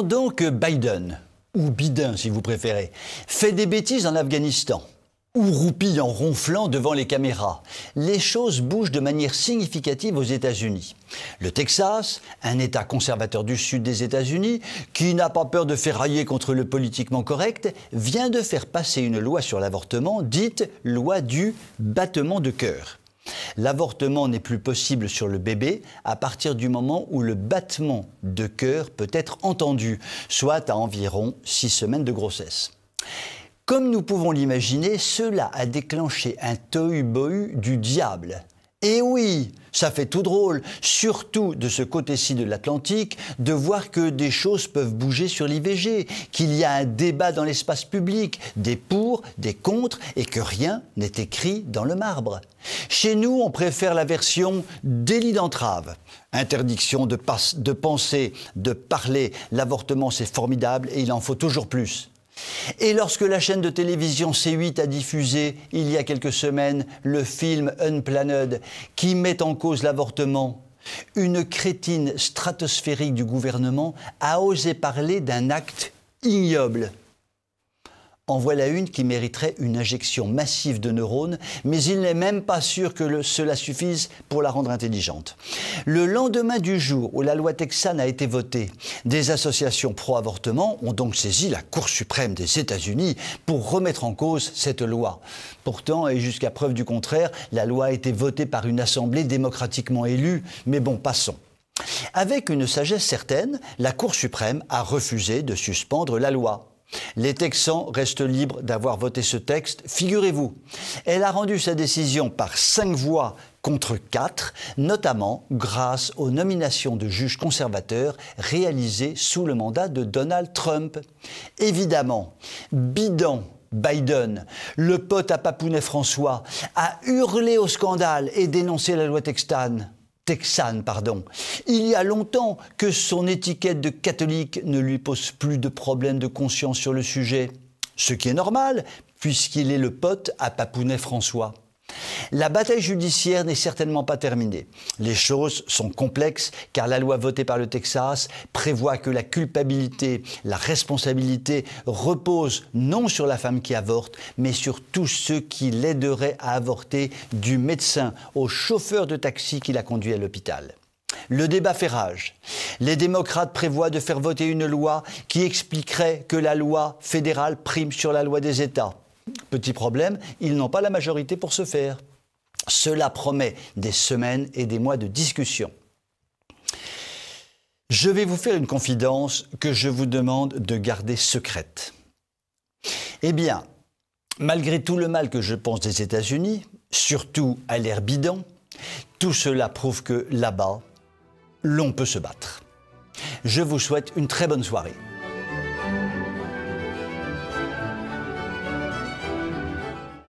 Pendant que Biden, ou Biden si vous préférez, fait des bêtises en Afghanistan, ou roupille en ronflant devant les caméras, les choses bougent de manière significative aux États-Unis. Le Texas, un État conservateur du sud des États-Unis, qui n'a pas peur de ferrailler contre le politiquement correct, vient de faire passer une loi sur l'avortement, dite loi du battement de cœur. L'avortement n'est plus possible sur le bébé à partir du moment où le battement de cœur peut être entendu, soit à environ 6 semaines de grossesse. Comme nous pouvons l'imaginer, cela a déclenché un tohu-bohu du diable. Et oui, ça fait tout drôle, surtout de ce côté-ci de l'Atlantique, de voir que des choses peuvent bouger sur l'IVG, qu'il y a un débat dans l'espace public, des pour, des contre, et que rien n'est écrit dans le marbre. Chez nous, on préfère la version délit d'entrave. Interdiction de penser, de parler, l'avortement c'est formidable et il en faut toujours plus. Et lorsque la chaîne de télévision C8 a diffusé, il y a quelques semaines, le film Unplanned, qui met en cause l'avortement, une crétine stratosphérique du gouvernement a osé parler d'un acte ignoble. En voilà une qui mériterait une injection massive de neurones, mais il n'est même pas sûr que cela suffise pour la rendre intelligente. Le lendemain du jour où la loi texane a été votée, des associations pro-avortement ont donc saisi la Cour suprême des États-Unis pour remettre en cause cette loi. Pourtant, et jusqu'à preuve du contraire, la loi a été votée par une assemblée démocratiquement élue, mais bon, passons. Avec une sagesse certaine, la Cour suprême a refusé de suspendre la loi. Les Texans restent libres d'avoir voté ce texte, figurez-vous. Elle a rendu sa décision par 5 voix contre 4, notamment grâce aux nominations de juges conservateurs réalisées sous le mandat de Donald Trump. Évidemment, Biden, le pote à Papounet-François, a hurlé au scandale et dénoncé la loi texane. Il y a longtemps que son étiquette de catholique ne lui pose plus de problème de conscience sur le sujet. Ce qui est normal, puisqu'il est le pote à Papounet-François. La bataille judiciaire n'est certainement pas terminée. Les choses sont complexes car la loi votée par le Texas prévoit que la culpabilité, la responsabilité repose non sur la femme qui avorte, mais sur tous ceux qui l'aideraient à avorter, du médecin au chauffeur de taxi qui l'a conduit à l'hôpital. Le débat fait rage. Les démocrates prévoient de faire voter une loi qui expliquerait que la loi fédérale prime sur la loi des États. Petit problème, ils n'ont pas la majorité pour ce faire. Cela promet des semaines et des mois de discussion. Je vais vous faire une confidence que je vous demande de garder secrète. Eh bien, malgré tout le mal que je pense des États-Unis, surtout à l'ère Biden, tout cela prouve que là-bas, l'on peut se battre. Je vous souhaite une très bonne soirée.